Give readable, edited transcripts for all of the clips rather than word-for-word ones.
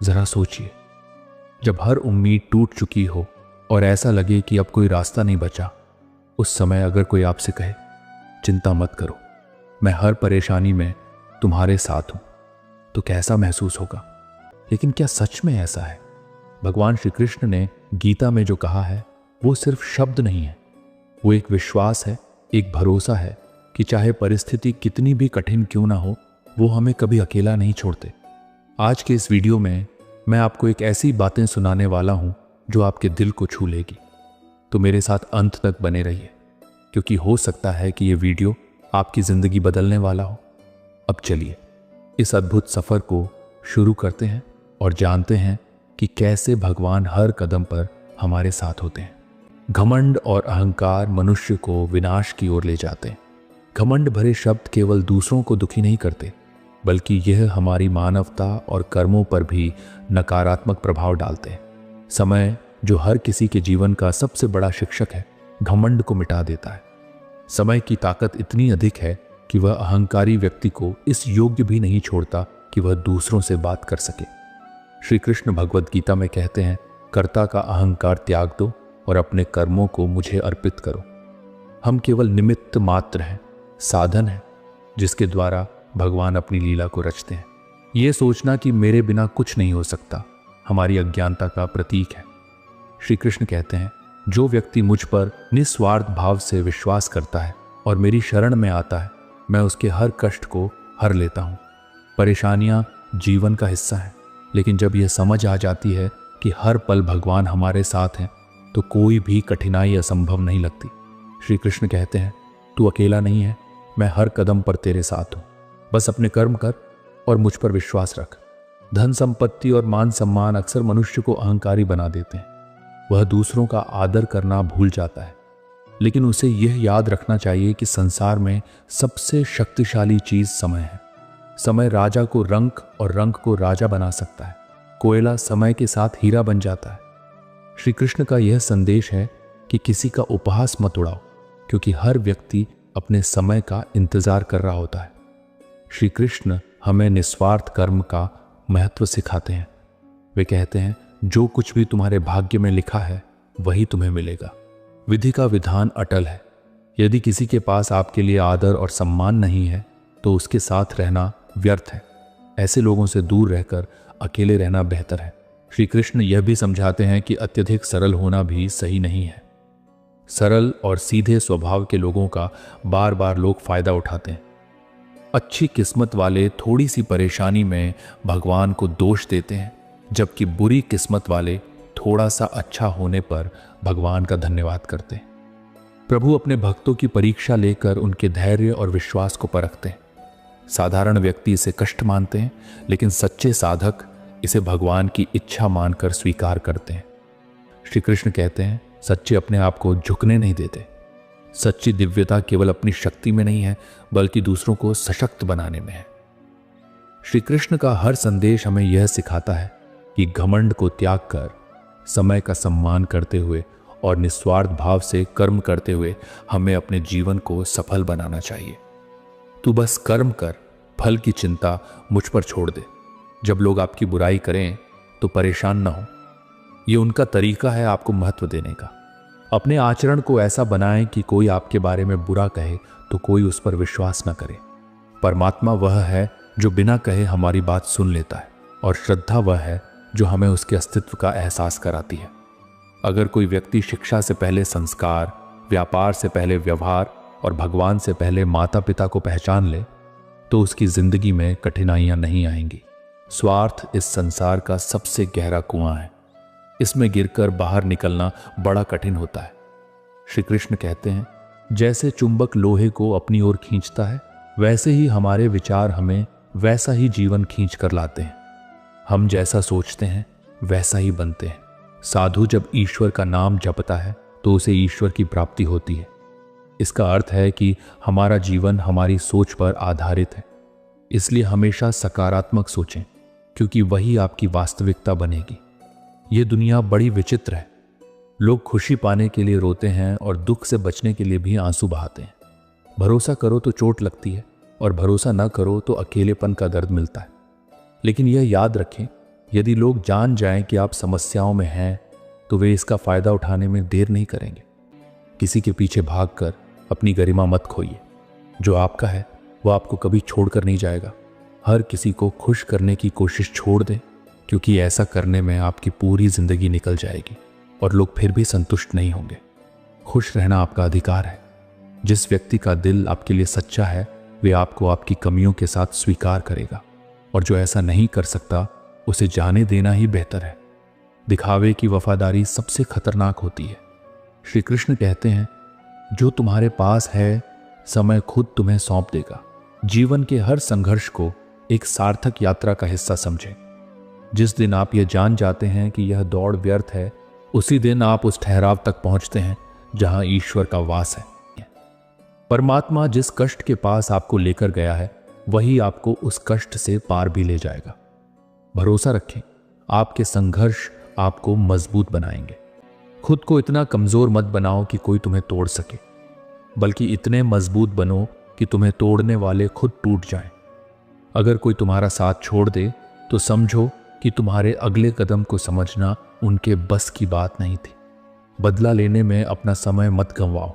जरा सोचिए, जब हर उम्मीद टूट चुकी हो और ऐसा लगे कि अब कोई रास्ता नहीं बचा, उस समय अगर कोई आपसे कहे चिंता मत करो, मैं हर परेशानी में तुम्हारे साथ हूं, तो कैसा महसूस होगा। लेकिन क्या सच में ऐसा है? भगवान श्री कृष्ण ने गीता में जो कहा है वो सिर्फ शब्द नहीं है, वो एक विश्वास है, एक भरोसा है कि चाहे परिस्थिति कितनी भी कठिन क्यों ना हो, वो हमें कभी अकेला नहीं छोड़ते। आज के इस वीडियो में मैं आपको एक ऐसी बातें सुनाने वाला हूं जो आपके दिल को छू लेगी। तो मेरे साथ अंत तक बने रहिए, क्योंकि हो सकता है कि ये वीडियो आपकी जिंदगी बदलने वाला हो। अब चलिए इस अद्भुत सफर को शुरू करते हैं और जानते हैं कि कैसे भगवान हर कदम पर हमारे साथ होते हैं। घमंड और अहंकार मनुष्य को विनाश की ओर ले जाते हैं। घमंड भरे शब्द केवल दूसरों को दुखी नहीं करते, बल्कि यह हमारी मानवता और कर्मों पर भी नकारात्मक प्रभाव डालते हैं। समय, जो हर किसी के जीवन का सबसे बड़ा शिक्षक है, घमंड को मिटा देता है। समय की ताकत इतनी अधिक है कि वह अहंकारी व्यक्ति को इस योग्य भी नहीं छोड़ता कि वह दूसरों से बात कर सके। श्री कृष्ण भगवद गीता में कहते हैं, कर्ता का अहंकार त्याग दो और अपने कर्मों को मुझे अर्पित करो। हम केवल निमित्त मात्र हैं, साधन है जिसके द्वारा भगवान अपनी लीला को रचते हैं। यह सोचना कि मेरे बिना कुछ नहीं हो सकता हमारी अज्ञानता का प्रतीक है। श्री कृष्ण कहते हैं, जो व्यक्ति मुझ पर निस्वार्थ भाव से विश्वास करता है और मेरी शरण में आता है, मैं उसके हर कष्ट को हर लेता हूँ। परेशानियां जीवन का हिस्सा है, लेकिन जब यह समझ आ जाती है कि हर पल भगवान हमारे साथ हैं, तो कोई भी कठिनाई असंभव नहीं लगती। श्री कृष्ण कहते हैं, तू अकेला नहीं है, मैं हर कदम पर तेरे साथ हूँ। बस अपने कर्म कर और मुझ पर विश्वास रख। धन संपत्ति और मान सम्मान अक्सर मनुष्य को अहंकारी बना देते हैं। वह दूसरों का आदर करना भूल जाता है, लेकिन उसे यह याद रखना चाहिए कि संसार में सबसे शक्तिशाली चीज समय है। समय राजा को रंक और रंक को राजा बना सकता है। कोयला समय के साथ हीरा बन जाता है। श्री कृष्ण का यह संदेश है कि किसी का उपहास मत उड़ाओ, क्योंकि हर व्यक्ति अपने समय का इंतजार कर रहा होता है। श्री कृष्ण हमें निस्वार्थ कर्म का महत्व सिखाते हैं। वे कहते हैं, जो कुछ भी तुम्हारे भाग्य में लिखा है वही तुम्हें मिलेगा। विधि का विधान अटल है। यदि किसी के पास आपके लिए आदर और सम्मान नहीं है, तो उसके साथ रहना व्यर्थ है। ऐसे लोगों से दूर रहकर अकेले रहना बेहतर है। श्री कृष्ण यह भी समझाते हैं कि अत्यधिक सरल होना भी सही नहीं है। सरल और सीधे स्वभाव के लोगों का बार बार लोग फायदा उठाते हैं। अच्छी किस्मत वाले थोड़ी सी परेशानी में भगवान को दोष देते हैं, जबकि बुरी किस्मत वाले थोड़ा सा अच्छा होने पर भगवान का धन्यवाद करते हैं। प्रभु अपने भक्तों की परीक्षा लेकर उनके धैर्य और विश्वास को परखते हैं। साधारण व्यक्ति इसे कष्ट मानते हैं, लेकिन सच्चे साधक इसे भगवान की इच्छा मानकर स्वीकार करते हैं। श्री कृष्ण कहते हैं, सच्चे अपने आप को झुकने नहीं देते। सच्ची दिव्यता केवल अपनी शक्ति में नहीं है, बल्कि दूसरों को सशक्त बनाने में है। श्री कृष्ण का हर संदेश हमें यह सिखाता है कि घमंड को त्याग कर समय का सम्मान करते हुए और निस्वार्थ भाव से कर्म करते हुए हमें अपने जीवन को सफल बनाना चाहिए। तू बस कर्म कर, फल की चिंता मुझ पर छोड़ दे। जब लोग आपकी बुराई करें तो परेशान ना हो। यह उनका तरीका है आपको महत्व देने का। अपने आचरण को ऐसा बनाएं कि कोई आपके बारे में बुरा कहे तो कोई उस पर विश्वास न करे। परमात्मा वह है जो बिना कहे हमारी बात सुन लेता है, और श्रद्धा वह है जो हमें उसके अस्तित्व का एहसास कराती है। अगर कोई व्यक्ति शिक्षा से पहले संस्कार, व्यापार से पहले व्यवहार और भगवान से पहले माता पिता को पहचान ले, तो उसकी जिंदगी में कठिनाइयां नहीं आएंगी। स्वार्थ इस संसार का सबसे गहरा कुआं है। इसमें गिरकर बाहर निकलना बड़ा कठिन होता है। श्री कृष्ण कहते हैं, जैसे चुंबक लोहे को अपनी ओर खींचता है, वैसे ही हमारे विचार हमें वैसा ही जीवन खींच कर लाते हैं। हम जैसा सोचते हैं वैसा ही बनते हैं। साधु जब ईश्वर का नाम जपता है तो उसे ईश्वर की प्राप्ति होती है। इसका अर्थ है कि हमारा जीवन हमारी सोच पर आधारित है। इसलिए हमेशा सकारात्मक सोचें, क्योंकि वही आपकी वास्तविकता बनेगी। ये दुनिया बड़ी विचित्र है। लोग खुशी पाने के लिए रोते हैं और दुख से बचने के लिए भी आंसू बहाते हैं। भरोसा करो तो चोट लगती है, और भरोसा न करो तो अकेलेपन का दर्द मिलता है। लेकिन यह याद रखें यदि लोग जान जाएं कि आप समस्याओं में हैं तो वे इसका फायदा उठाने में देर नहीं करेंगे। किसी के पीछे भागकर अपनी गरिमा मत खोइए। जो आपका है वह आपको कभी छोड़कर नहीं जाएगा। हर किसी को खुश करने की कोशिश छोड़ दें, क्योंकि ऐसा करने में आपकी पूरी जिंदगी निकल जाएगी और लोग फिर भी संतुष्ट नहीं होंगे। खुश रहना आपका अधिकार है। जिस व्यक्ति का दिल आपके लिए सच्चा है वे आपको आपकी कमियों के साथ स्वीकार करेगा, और जो ऐसा नहीं कर सकता उसे जाने देना ही बेहतर है। दिखावे की वफादारी सबसे खतरनाक होती है। श्री कृष्ण कहते हैं, जो तुम्हारे पास है समय खुद तुम्हें सौंप देगा। जीवन के हर संघर्ष को एक सार्थक यात्रा का हिस्सा समझें। जिस दिन आप यह जान जाते हैं कि यह दौड़ व्यर्थ है, उसी दिन आप उस ठहराव तक पहुंचते हैं जहां ईश्वर का वास है। परमात्मा जिस कष्ट के पास आपको लेकर गया है वही आपको उस कष्ट से पार भी ले जाएगा। भरोसा रखें, आपके संघर्ष आपको मजबूत बनाएंगे। खुद को इतना कमजोर मत बनाओ कि कोई तुम्हें तोड़ सके, बल्कि इतने मजबूत बनो कि तुम्हें तोड़ने वाले खुद टूट जाएं। अगर कोई तुम्हारा साथ छोड़ दे तो समझो कि तुम्हारे अगले कदम को समझना उनके बस की बात नहीं थी। बदला लेने में अपना समय मत गंवाओ,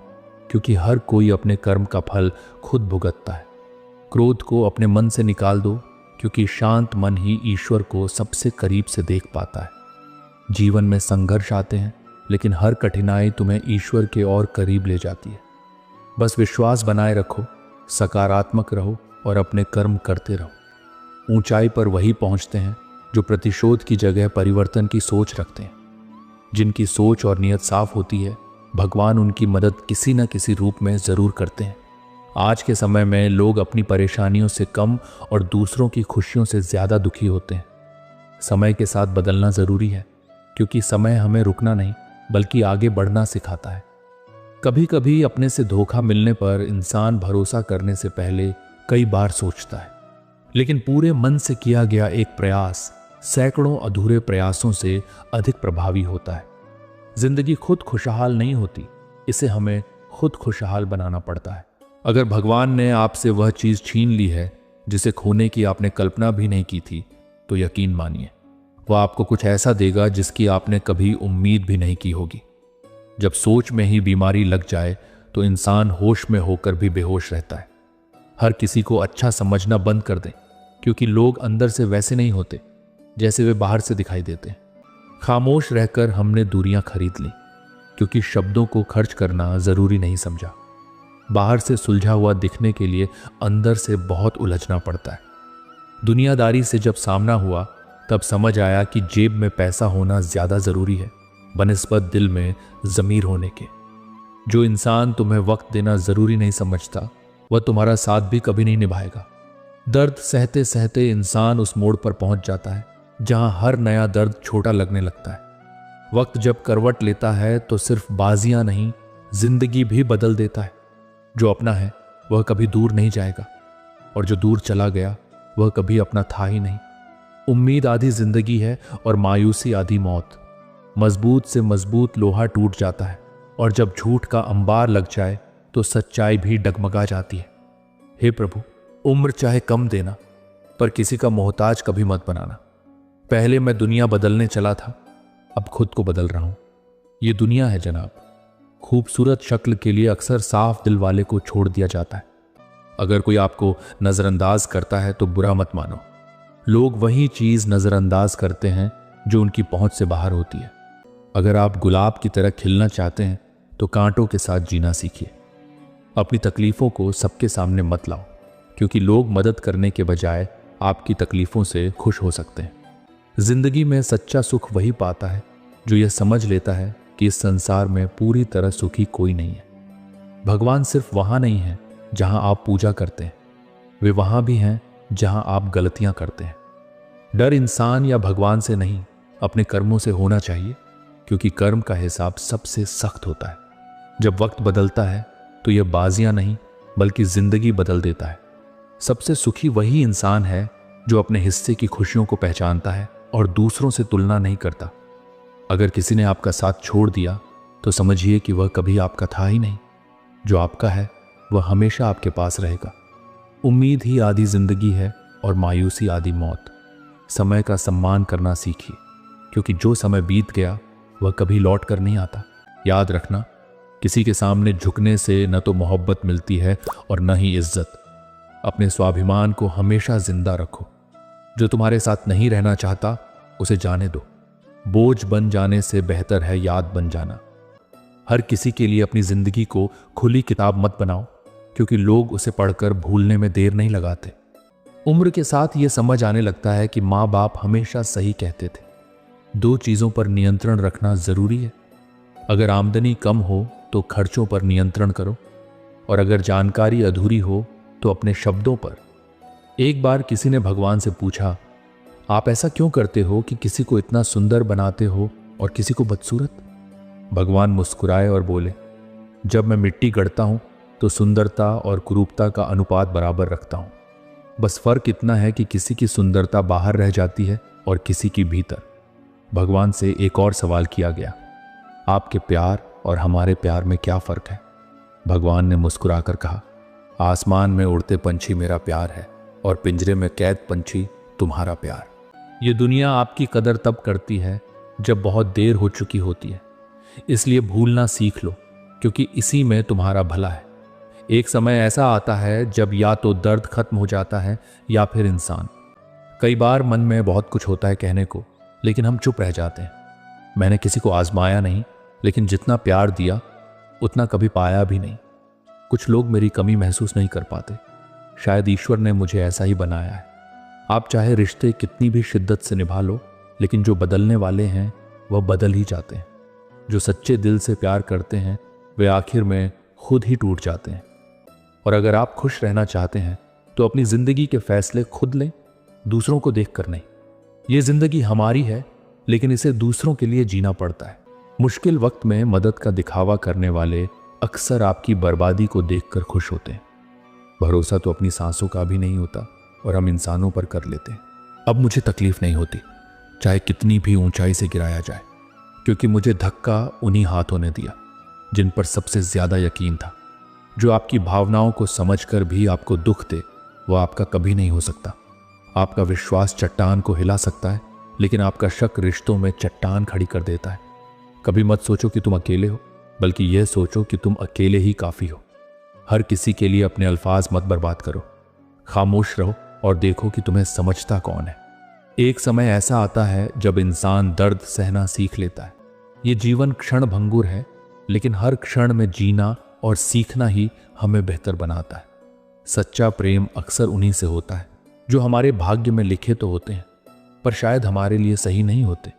क्योंकि हर कोई अपने कर्म का फल खुद भुगतता है। क्रोध को अपने मन से निकाल दो, क्योंकि शांत मन ही ईश्वर को सबसे करीब से देख पाता है। जीवन में संघर्ष आते हैं, लेकिन हर कठिनाई तुम्हें ईश्वर के और करीब ले जाती है। बस विश्वास बनाए रखो, सकारात्मक रहो और अपने कर्म करते रहो। ऊंचाई पर वही पहुंचते हैं जो प्रतिशोध की जगह परिवर्तन की सोच रखते हैं। जिनकी सोच और नीयत साफ होती है, भगवान उनकी मदद किसी न किसी रूप में जरूर करते हैं। आज के समय में लोग अपनी परेशानियों से कम और दूसरों की खुशियों से ज्यादा दुखी होते हैं। समय के साथ बदलना जरूरी है, क्योंकि समय हमें रुकना नहीं बल्कि आगे बढ़ना सिखाता है। कभी कभी अपने से धोखा मिलने पर इंसान भरोसा करने से पहले कई बार सोचता है, लेकिन पूरे मन से किया गया एक प्रयास सैकड़ों अधूरे प्रयासों से अधिक प्रभावी होता है। जिंदगी खुद खुशहाल नहीं होती, इसे हमें खुद खुशहाल बनाना पड़ता है। अगर भगवान ने आपसे वह चीज छीन ली है जिसे खोने की आपने कल्पना भी नहीं की थी, तो यकीन मानिए वह आपको कुछ ऐसा देगा जिसकी आपने कभी उम्मीद भी नहीं की होगी। जब सोच में ही बीमारी लग जाए तो इंसान होश में होकर भी बेहोश रहता है। हर किसी को अच्छा समझना बंद कर दें, क्योंकि लोग अंदर से वैसे नहीं होते जैसे वे बाहर से दिखाई देते हैं। खामोश रहकर हमने दूरियां खरीद ली, क्योंकि शब्दों को खर्च करना जरूरी नहीं समझा। बाहर से सुलझा हुआ दिखने के लिए अंदर से बहुत उलझना पड़ता है। दुनियादारी से जब सामना हुआ तब समझ आया कि जेब में पैसा होना ज्यादा जरूरी है बनिस्बत दिल में जमीर होने के। जो इंसान तुम्हें वक्त देना जरूरी नहीं समझता वह तुम्हारा साथ भी कभी नहीं निभाएगा। दर्द सहते सहते इंसान उस मोड़ पर पहुंच जाता है जहां हर नया दर्द छोटा लगने लगता है। वक्त जब करवट लेता है तो सिर्फ बाजियां नहीं, जिंदगी भी बदल देता है। जो अपना है वह कभी दूर नहीं जाएगा, और जो दूर चला गया वह कभी अपना था ही नहीं। उम्मीद आधी जिंदगी है और मायूसी आधी मौत। मजबूत से मजबूत लोहा टूट जाता है, और जब झूठ का अंबार लग जाए तो सच्चाई भी डगमगा जाती है। हे प्रभु, उम्र चाहे कम देना, पर किसी का मोहताज कभी मत बनाना। पहले मैं दुनिया बदलने चला था, अब खुद को बदल रहा हूं। ये दुनिया है जनाब। खूबसूरत शक्ल के लिए अक्सर साफ दिल वाले को छोड़ दिया जाता है। अगर कोई आपको नजरअंदाज करता है तो बुरा मत मानो। लोग वही चीज नजरअंदाज करते हैं जो उनकी पहुंच से बाहर होती है। अगर आप गुलाब की तरह खिलना चाहते हैं तो कांटों के साथ जीना सीखिए। अपनी तकलीफों को सबके सामने मत लाओ, क्योंकि लोग मदद करने के बजाय आपकी तकलीफों से खुश हो सकते हैं। जिंदगी में सच्चा सुख वही पाता है जो यह समझ लेता है कि इस संसार में पूरी तरह सुखी कोई नहीं है। भगवान सिर्फ वहां नहीं है जहां आप पूजा करते हैं, वे वहां भी हैं जहां आप गलतियां करते हैं। डर इंसान या भगवान से नहीं, अपने कर्मों से होना चाहिए, क्योंकि कर्म का हिसाब सबसे सख्त होता है। जब वक्त बदलता है तो यह बाजियां नहीं बल्कि जिंदगी बदल देता है। सबसे सुखी वही इंसान है जो अपने हिस्से की खुशियों को पहचानता है और दूसरों से तुलना नहीं करता। अगर किसी ने आपका साथ छोड़ दिया तो समझिए कि वह कभी आपका था ही नहीं। जो आपका है वह हमेशा आपके पास रहेगा। उम्मीद ही आधी जिंदगी है और मायूसी आधी मौत। समय का सम्मान करना सीखिए, क्योंकि जो समय बीत गया वह कभी लौट कर नहीं आता। याद रखना, किसी के सामने झुकने से न तो मोहब्बत मिलती है और न ही इज्जत। अपने स्वाभिमान को हमेशा जिंदा रखो। जो तुम्हारे साथ नहीं रहना चाहता उसे जाने दो। बोझ बन जाने से बेहतर है याद बन जाना। हर किसी के लिए अपनी जिंदगी को खुली किताब मत बनाओ, क्योंकि लोग उसे पढ़कर भूलने में देर नहीं लगाते। उम्र के साथ यह समझ आने लगता है कि माँ बाप हमेशा सही कहते थे। 2 चीजों पर नियंत्रण रखना जरूरी है। अगर आमदनी कम हो तो खर्चों पर नियंत्रण करो, और अगर जानकारी अधूरी हो तो अपने शब्दों पर। एक बार किसी ने भगवान से पूछा, आप ऐसा क्यों करते हो कि किसी को इतना सुंदर बनाते हो और किसी को बदसूरत? भगवान मुस्कुराए और बोले, जब मैं मिट्टी गढ़ता हूं तो सुंदरता और कुरूपता का अनुपात बराबर रखता हूं। बस फर्क इतना है कि किसी की सुंदरता बाहर रह जाती है और किसी की भीतर। भगवान से एक और सवाल किया गया, आपके प्यार और हमारे प्यार में क्या फर्क है? भगवान ने मुस्कुराकर कहा, आसमान में उड़ते पंछी मेरा प्यार है और पिंजरे में कैद पंछी तुम्हारा प्यार। ये दुनिया आपकी कदर तब करती है जब बहुत देर हो चुकी होती है। इसलिए भूलना सीख लो, क्योंकि इसी में तुम्हारा भला है। एक समय ऐसा आता है जब या तो दर्द खत्म हो जाता है या फिर इंसान। कई बार मन में बहुत कुछ होता है कहने को, लेकिन हम चुप रह जाते हैं। मैंने किसी को आजमाया नहीं, लेकिन जितना प्यार दिया उतना कभी पाया भी नहीं। कुछ लोग मेरी कमी महसूस नहीं कर पाते। शायद ईश्वर ने मुझे ऐसा ही बनाया है। आप चाहे रिश्ते कितनी भी शिद्दत से निभा लो, लेकिन जो बदलने वाले हैं वह बदल ही जाते हैं। जो सच्चे दिल से प्यार करते हैं वे आखिर में खुद ही टूट जाते हैं। और अगर आप खुश रहना चाहते हैं तो अपनी जिंदगी के फैसले खुद लें, दूसरों को देखकर नहीं। ये जिंदगी हमारी है, लेकिन इसे दूसरों के लिए जीना पड़ता है। मुश्किल वक्त में मदद का दिखावा करने वाले अक्सर आपकी बर्बादी को देखकर खुश होते हैं। भरोसा तो अपनी सांसों का भी नहीं होता और हम इंसानों पर कर लेते हैं। अब मुझे तकलीफ नहीं होती, चाहे कितनी भी ऊंचाई से गिराया जाए, क्योंकि मुझे धक्का उन्हीं हाथों ने दिया जिन पर सबसे ज्यादा यकीन था। जो आपकी भावनाओं को समझकर भी आपको दुख दे, वह आपका कभी नहीं हो सकता। आपका विश्वास चट्टान को हिला सकता है, लेकिन आपका शक रिश्तों में चट्टान खड़ी कर देता है। कभी मत सोचो कि तुम अकेले हो, बल्कि यह सोचो कि तुम अकेले ही काफी हो। हर किसी के लिए अपने अल्फाज मत बर्बाद करो। खामोश रहो और देखो कि तुम्हें समझता कौन है। एक समय ऐसा आता है जब इंसान दर्द सहना सीख लेता है। ये जीवन क्षण भंगुर है, लेकिन हर क्षण में जीना और सीखना ही हमें बेहतर बनाता है। सच्चा प्रेम अक्सर उन्हीं से होता है जो हमारे भाग्य में लिखे तो होते हैं, पर शायद हमारे लिए सही नहीं होते।